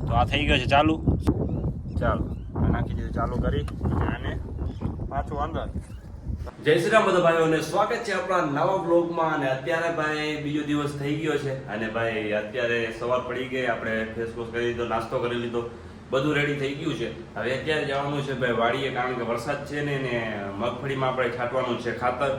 તો આ થઈ ગયો છે ચાલુ. ચાલો નાખી દીધું ચાલુ કરી અને પાછું અંદર. જય શ્રી રામ બધા ભાઈઓને સ્વાગત છે આપણા નવા બ્લોગમાં. અને અત્યારે ભાઈ બીજો દિવસ થઈ ગયો છે અને ભાઈ અત્યારે સવાર પડી ગઈ, આપણે ફેસ વોશ કરી લીધો, નાસ્તો કરી લીધો, બધું રેડી થઈ ગયું છે. હવે અત્યારે જવાનું છે ભાઈ વાડીએ, કારણ કે વરસાદ છે ને મગફળીમાં આપણે છાંટવાનું છે ખાતર.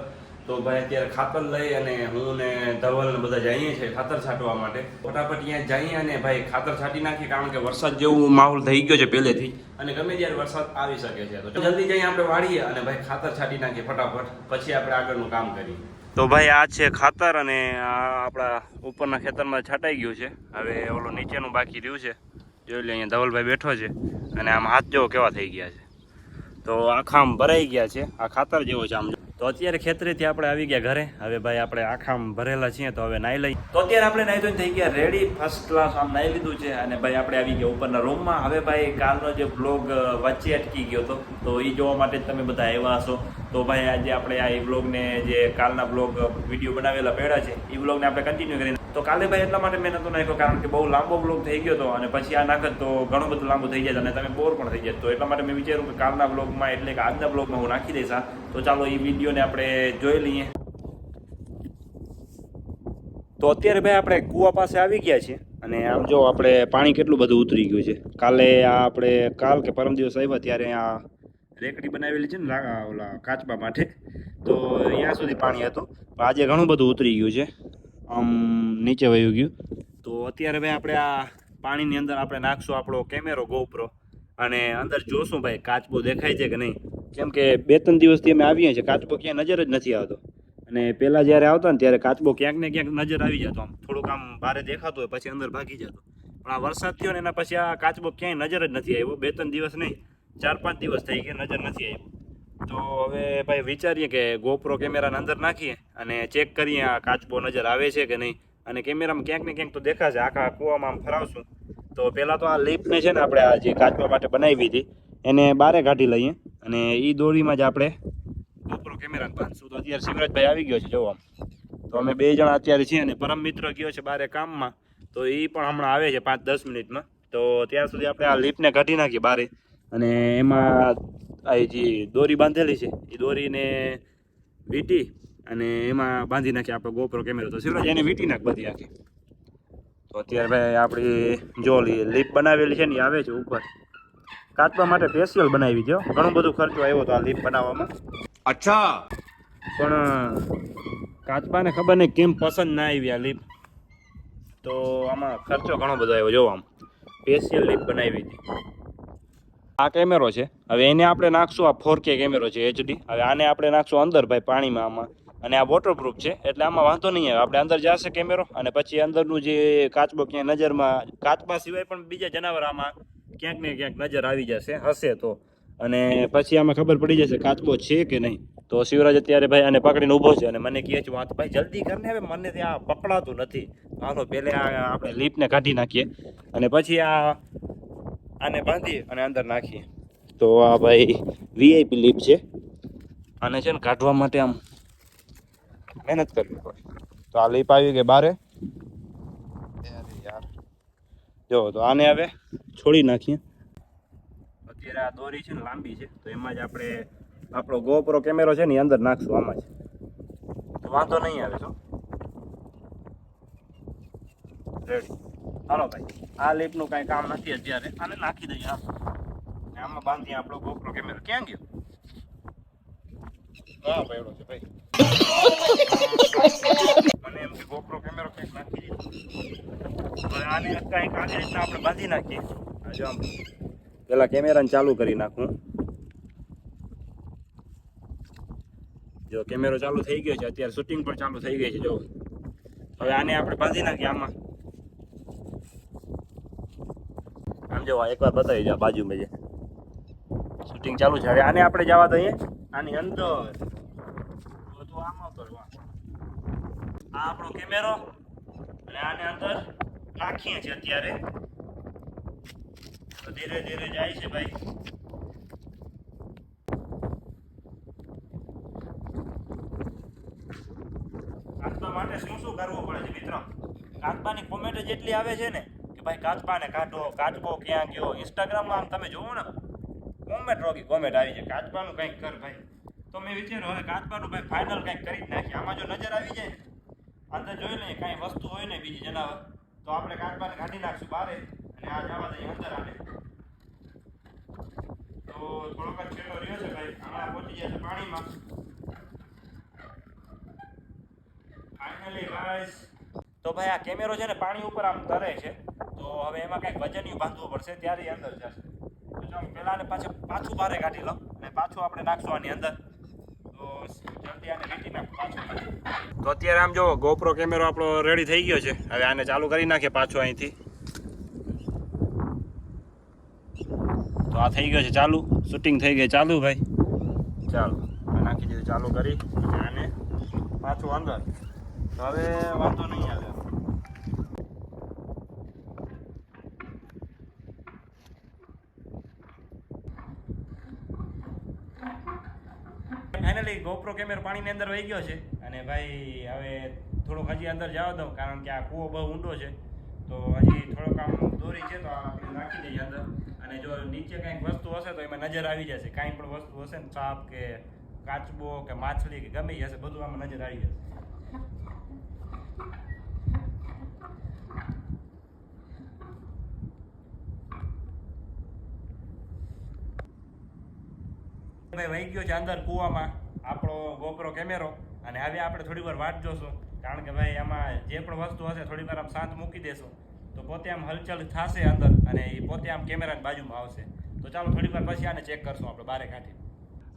તો ભાઈ અત્યારે ખાતર લઈ અને હું ને ધવલ ને બધા જઈએ છીએ ખાતર છાંટવા માટે. ફટાફટ ત્યાં જઈએ અને ભાઈ ખાતર છાંટી નાખીએ, કારણ કે વરસાદ જેવું માહોલ થઈ ગયો છે પહેલેથી અને ગમે ત્યારે વરસાદ આવી શકે છે. તો જલ્દી જઈએ આપણે વાળીએ અને ભાઈ ખાતર છાંટી નાખીએ ફટાફટ, પછી આપણે આગળનું કામ કરીએ. તો ભાઈ આ છે ખાતર અને આ આપણા ઉપરના ખેતરમાં છાંટાઈ ગયું છે. હવે ઓલું નીચેનું બાકી રહ્યું છે. જોઈ લે, અહીંયા ધવલભાઈ બેઠો છે અને આમ હાથ જેવો કેવા થઈ ગયા છે. તો આખા આમ ભરાઈ ગયા છે, આ ખાતર જેવો છે આમ. તો અત્યારે ખેતરેથી આપણે આવી ગયા ઘરે. હવે ભાઈ આપણે આખામ ભરેલા છીએ તો હવે નાહી લઈ. તો અત્યારે આપણે નાહી ધોઈને થઈ ગયા રેડી, ફર્સ્ટ ક્લાસ આમ નાહી લીધું છે અને ભાઈ આપણે આવી ગયા ઉપરના રૂમમાં. હવે ભાઈ કાલનો જે બ્લોગ વચ્ચે અટકી ગયો હતો તો એ જોવા માટે જ તમે બધા આવ્યા હશો. તો ભાઈ આજે આપણે આ બ્લોગને જે કાલના બ્લોગ વિડીયો બનાવેલા પડ્યા છે એ બ્લોગને આપણે કન્ટિન્યુ કરીને. તો કાલે ભાઈ એટલા માટે મેં નહોતો નાખ્યો, કારણ કે બહુ લાંબો બ્લોગ થઈ ગયો હતો અને પછી આ નાખત તો ઘણું બધું લાંબુ થઈ જાય અને તમે બોર પણ થઈ જાય. તો એટલા માટે મેં વિચાર્યું કે કાલના બ્લોગમાં એટલે કે આજના બ્લોગમાં હું નાખી દઈશ. તો ચાલો એ વિડીયોને આપણે જોઈ લઈએ. તો અત્યારે ભાઈ આપણે કૂવા પાસે આવી ગયા છીએ અને આમ જો આપણે પાણી કેટલું બધું ઉતરી ગયું છે. કાલે આ આપણે કાલ કે પરમ દિવસ આવ્યા ત્યારે આ રેકડી બનાવેલી છે ને ઓલા કાચબા માટે, તો અહીંયા સુધી પાણી હતું. પણ આજે ઘણું બધું ઉતરી ગયું છે, આમ નીચે વયું ગયું. તો અત્યારે ભાઈ આપણે આ પાણીની અંદર આપણે નાખશું આપણો કેમેરો GoPro અને અંદર જોશું ભાઈ કાચબો દેખાય છે કે નહીં. કેમ કે 2-3 દિવસથી અમે આવીએ છીએ, કાચબો ક્યાંય નજર જ નથી આવતો. અને પહેલાં જ્યારે આવતા ને ત્યારે કાચબો ક્યાંક ને ક્યાંક નજર આવી જતો, આમ થોડુંક આમ બહાર દેખાતો હોય પછી અંદર ભાગી જતો. પણ આ વરસાદ થયો ને એના પછી આ કાચબો ક્યાંય નજર જ નથી આવ્યો. 2-3 દિવસ નહીં, 4-5 દિવસ થઈ ગયા નજર નથી આવ્યો. તો હવે ભાઈ વિચારીએ કે GoPro કેમેરાને અંદર નાખીએ અને ચેક કરીએ આ કાચબો નજર આવે છે કે નહીં. અને કેમેરામાં ક્યાંક ને ક્યાંક તો દેખાશે. આખા કૂવામાં આમ ફરાવશું. તો પહેલાં તો આ લીપને છે ને આપણે આ જે કાચબા માટે બનાવી હતી એને બારે કાઢી લઈએ અને એ દોરીમાં જ આપણે GoPro કેમેરાને બાંધશું. તો અત્યારે શિવરાજભાઈ આવી ગયો છે જોવો આમ. તો અમે 2 જણા અત્યારે છીએ અને પરમ મિત્ર ગયો છે બારે કામમાં, તો એ પણ હમણાં આવે છે 5-10 મિનિટમાં. તો ત્યાર સુધી આપણે આ લીપને કાઢી નાખીએ બારે અને એમાં આ જે દોરી બાંધેલી છે એ દોરીને વીંટી અને એમાં બાંધી નાખીએ આપણે GoPro કેમેરો. તો શિવરાજ એને વીંટી નાખ બધી આખી. તો અત્યારે ભાઈ આપણી જો લીપ બનાવેલી છે ને એ આવે છે ઉપર. કાચબા માટે સ્પેશિયલ બનાવી છે, ઘણો બધો ખર્ચો આવ્યો હતો આ લીપ બનાવવામાં. અચ્છા. પણ કાચબાને ખબર નહીં કેમ પસંદ ના આવી આ લીપ. તો આમાં ખર્ચો ઘણો બધો આવ્યો. જો આમ સ્પેશિયલ લીપ બનાવી હતી. આ કેમેરો છે, હવે એને આપણે નાખશું આ 4K કેમેરો છે HD. હવે આને આપણે નાખશું અંદર ભાઈ પાણીમાં આમાં, અને આ વોટરપ્રૂફ છે એટલે આમાં વાંધો નહીં આવે. આપણે અંદર જશે કેમેરો અને પછી અંદરનું જે કાચબો ક્યાંય નજરમાં, કાચબા સિવાય પણ બીજા જનાવર આમાં ક્યાંક ને ક્યાંક નજર આવી જશે હશે તો, અને પછી આમાં ખબર પડી જશે કાચબો છે કે નહીં. તો શિવરાજ અત્યારે ભાઈ આને પકડીને ઊભો છે અને મને કહે છે વાત ભાઈ જલ્દી કરીને, હવે મને ત્યાં પકડાતું નથી. હાલો પહેલે આપણે લીપને કાઢી નાખીએ અને પછી આને બાંધીએ અને અંદર નાખીએ. તો આ ભાઈ VIP લીપ છે, આને છે ને કાઢવા માટે આમ મહેનત કરવી પડે. તો આ લીપ આવી ગઈ બારે. યાર જો તો આને હવે છોડી નાખીએ. અત્યારે આ દોરી છે ને લાંબી છે તો એમાં જ આપણે આપણો GoPro કેમેરો છે ને એ અંદર નાખશું આમાં જ, તો વાંધો નહીં આવે. શું રેડી? હાલો ભાઈ, આ લીપનું કાંઈ કામ નથી અત્યારે, આને નાખી દઈએ આમાં બાંધીએ આપણો GoPro કેમેરો. ક્યાં ગયો? હા ભાઈ છે ભાઈ. મને એમ કે GoPro કેમેરો કંઈક નાખી દીધો. હવે આને કંઈક આને રીતના આપણે બાંધી નાખીએ. જો આમ પેલા કેમેરાને ચાલુ કરી નાખું. જો કેમેરો ચાલુ થઈ ગયો છે, અત્યારે શૂટિંગ પણ ચાલુ થઈ ગઈ છે. જો હવે આને આપણે બાંધી નાખીએ આમાં. આમ જો એકવાર બતાવી જાઓ બાજુમાં જે શૂટિંગ ચાલુ છે. હવે આને આપણે જવા દઈએ આની અંદર. બધું આમાં તો આ આપણો કેમેરો અને આને અંદર નાખીએ છીએ અત્યારે. તો ધીરે ધીરે જાય છે ભાઈ. કાચબા માટે શું કરવું પડે છે મિત્રો? કાચબાની કોમેન્ટ જેટલી આવે છે ને કે ભાઈ કાચબાને કાઢો, કાચબો ક્યાં ગયો. ઇન્સ્ટાગ્રામમાં આમ તમે જોવો ને કોમેન્ટ રોકી કોમેન્ટ આવી જાય કાચબાનું કંઈક કર ભાઈ. તો મેં વિચાર્યું હવે કાચબાનું ભાઈ ફાઇનલ કંઈક કરી જ નાખીએ. આમાં જો નજર આવી જાય ને અંદર જોઈ લઈએ કાંઈ વસ્તુ હોય ને બીજી જનાવર તો આપણે કાચબાને કાઢી નાખશું બારે અને આ જવા દઈએ અંદર આને. તો થોડોક જ છેલ્લો રહ્યો છે ભાઈ, હમણાં પહોંચી જાય છે પાણીમાં. ફાઇનલી ગાઈસ તો ભાઈ આ કેમેરો છે ને પાણી ઉપર આમ તરે છે તો હવે એમાં કંઈક વજનિયું બાંધવું પડશે ત્યારે એ અંદર જશે. તો ચાલો પહેલાં આને પાછું બારે કાઢી લો અને પાછું આપણે નાખશું આની અંદર. તો જલ્દી આને વીંટી નાખ પાછું. તો અત્યારે આમ જો GoPro કેમેરો આપણો રેડી થઈ ગયો છે. હવે આને ચાલુ કરી નાખીએ પાછો અહીંથી. તો આ થઈ ગયો છે ચાલુ, શૂટિંગ થઈ ગઈ ચાલુ ભાઈ. ચાલો નાખી દીધું ચાલુ કરી અને આને પાછું અંદર. તો હવે વાંધો નહીં આવે. ફાઇનલી GoPro કેમેરો પાણીની અંદર વહી ગયો છે અને ભાઈ હવે થોડુંક હજી અંદર જવા દઉં કારણ કે આ કૂવો બહુ ઊંડો છે. તો હજી થોડોક આમ દોરી છે તો આપણે નાખી દઈએ અંદર અને જો નીચે કંઈક વસ્તુ હશે તો એમાં નજર આવી જશે. કાંઈ પણ વસ્તુ હશે ને સાપ કે કાચબો કે માછલી કે ગમે હશે બધું આમાં નજર આવી જશે. ભાઈ વહી ગયો છે અંદર કૂવામાં આપણો GoPro કેમેરો અને હવે આપણે થોડી વાર વાટ જોશું કારણ કે ભાઈ આમાં જે પણ વસ્તુ હશે થોડી વાર આમ શાંત મૂકી દેશું તો પોતે આમ હલચલ થશે અંદર અને એ પોતે આમ કેમેરાની બાજુમાં આવશે. તો ચાલો થોડી વાર પછી આને ચેક કરશું આપણે બારે કાઢી.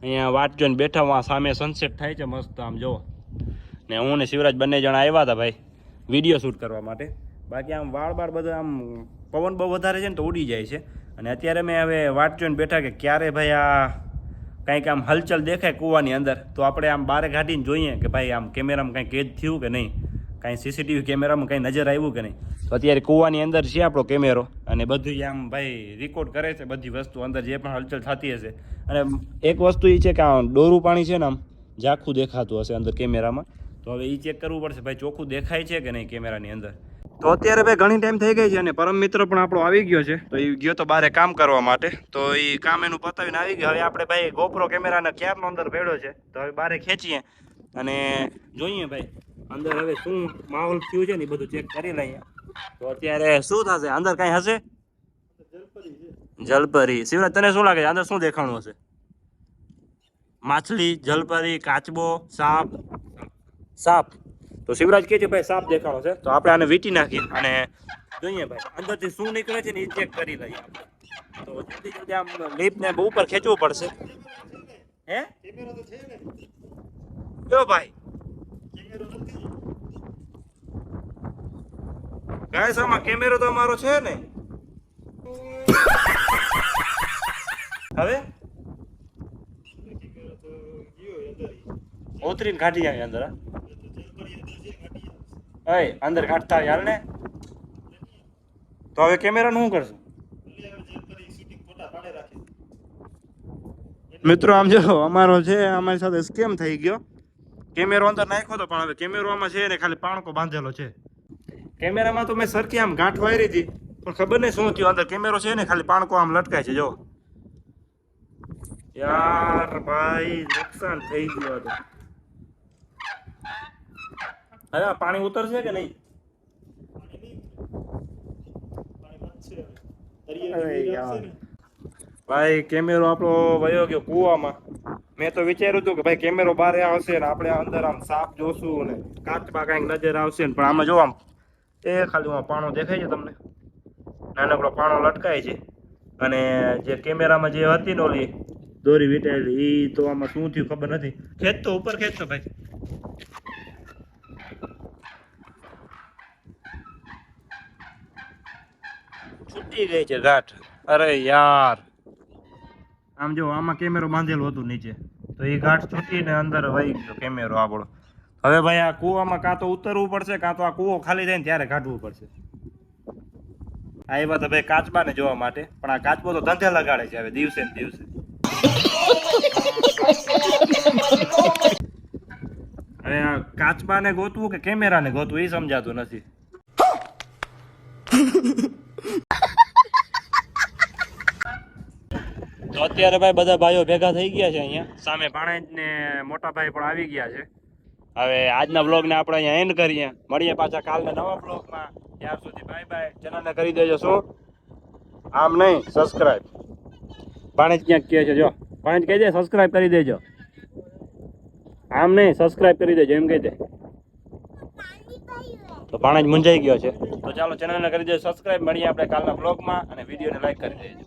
અહીંયા વાટ જોઈને બેઠા સામે સનસેટ થાય છે મસ્ત આમ જોવો. ને હું ને શિવરાજ બંને જણા આવ્યા હતા ભાઈ વિડીયો શૂટ કરવા માટે. બાકી આમ વાળ બાર બધા આમ પવન બહુ વધારે છે ને તો ઉડી જાય છે અને અત્યારે મેં હવે વાટ જોઈને બેઠા કે ક્યારે ભાઈ આ કંઈક આમ હલચલ દેખાય કૂવાની અંદર તો આપણે આમ બારે કાઢીને જોઈએ કે ભાઈ આમ કેમેરામાં કંઈ કેદ થયું કે નહીં, કાંઈ સીસીટીવી કેમેરામાં કંઈ નજર આવ્યું કે નહીં. તો અત્યારે કૂવાની અંદર છે આપણો કેમેરો અને બધું આમ ભાઈ રેકોર્ડ કરે છે બધી વસ્તુ અંદર જે પણ હલચલ થતી હશે. અને એક વસ્તુ એ છે કે આ ડોરું પાણી છે ને આમ ઝાખું દેખાતું હશે અંદર કેમેરામાં તો હવે એ ચેક કરવું પડશે ભાઈ ચોખ્ખું દેખાય છે કે નહીં કેમેરાની અંદર. તો અત્યારે ભાઈ ઘણી ટાઈમ થઈ ગઈ છે અને પરમ મિત્ર પણ આપણો આવી ગયો છે તો એ ગયો તો બારે કામ કરવા માટે. તો એ કામ એનું પતાવીને આવી ગયો. હવે આપણે ભાઈ GoPro કેમેરાને ક્યારનો અંદર ભેળ્યો છે તો હવે બારે ખેંચીએ અને જોઈએ ભાઈ અંદર હવે શું માહોલ થયું છે ને એ બધું ચેક કરી લઈએ. તો અત્યારે શું થશે અંદર કાંઈ હશે? જલપરી. શિવરાજ તને શું લાગે છે અંદર શું દેખાણું હશે? માછલી, જલપરી, કાચબો, સાપ. સાપ તો શિવરાજ કહે છે ભાઈ સાપ દેખાડો છે તો આપણે આને વીંટી નાખીએ અને જોઈએ ભાઈ અંદરથી શું નીકળે છે ને એ ચેક કરી લઈએ. તો જલ્દી જલ્દી આમ લીપને બહુ ઉપર ખેંચવું પડશે. હે જો ભાઈ ગાઈસ આમાં કેમેરો તો અમારો છે ને. હવે ઓતરીને કાઢી આવી અંદર. અંદર કાઢતા યાર ને. તો હવે કેમેરાનું શું કરશું મિત્રો? આમ જો અમારો છે અમારી સાથે સ્કેમ થઈ ગયો. કેમેરો અંદર નાખ્યો તો પણ હવે કેમેરો આમાં છે ને ખાલી પાણકો બાંધેલો છે. કેમેરામાં તો મેં સરખી આમ ગાંઠ વાયરી હતી પણ ખબર નહીં શું થયું અંદર કેમેરો છે ને ખાલી પાણકો આમ લટકાય છે જો. યાર ભાઈ નુકસાન થઈ ગયું હતું. હવે પાણી ઉતરશે કે નહીં? ભાઈ કેમેરો આપણો વયો ગયો કૂવામાં. મેં તો વિચાર્યું હતું કે ભાઈ કેમેરો બહાર આવશે ને આપણે અંદર આમ સાપ જોશું ને કાચમાં કાંઈક નજર આવશે ને પણ આમાં જો આમ એ ખાલી પાણો દેખાય છે તમને, નાનકડો પાણો લટકાય છે અને જે કેમેરામાં જે હતી ને ઓલી દોરી વીંટાયેલી એ તો આમાં શું થયું ખબર નથી. ખેંચતો ઉપર ખેંચતો ભાઈ. છૂટી ગઈ છે ગાંઠ. અરે યાર આમ જો આમાં કેમેરો બાંધેલો હતું નીચે તો એ ગાંઠ છૂટીને અંદર વહી ગયો કેમેરો આપણો. હવે ભાઈ આ કૂવામાં કાં તો ઉતરવું પડશે કાં તો આ કૂવો ખાલી થાય ને ત્યારે કાઢવું પડશે. આવ્યા તો ભાઈ કાચબાને જોવા માટે પણ આ કાચબો તો ધંધે લગાડે છે હવે દિવસે ને દિવસે. હવે આ કાચબાને ગોતવું કે કેમેરાને ગોતવું એ સમજાતું નથી. તો અત્યારે ભાઈ બધા ભાઈઓ ભેગા થઈ ગયા છે અહીંયા સામે ભાણેજ ને મોટા ભાઈ પણ આવી ગયા છે. હવે આજના બ્લોગને આપણે અહીંયા એન્ડ કરીએ. મળીએ પાછા કાલના નવા બ્લોગમાં. ત્યાર સુધી બાય બાય. ચેનલને કરી દેજો શું આમ નહીં સબસ્ક્રાઇબ. ભાણેજ ક્યાંક કહે છે જો ભાણેજ કહી દે સબસ્ક્રાઇબ કરી દેજો. આમ નહીં સબસ્ક્રાઇબ કરી દેજો એમ કહી દે. તો ભાણેજ મૂંઝાઈ ગયો છે. તો ચાલો ચેનલને કરી દેજો સબસ્ક્રાઇબ. મળીએ આપણે કાલના બ્લોગમાં અને વિડીયોને લાઈક કરી દેજો.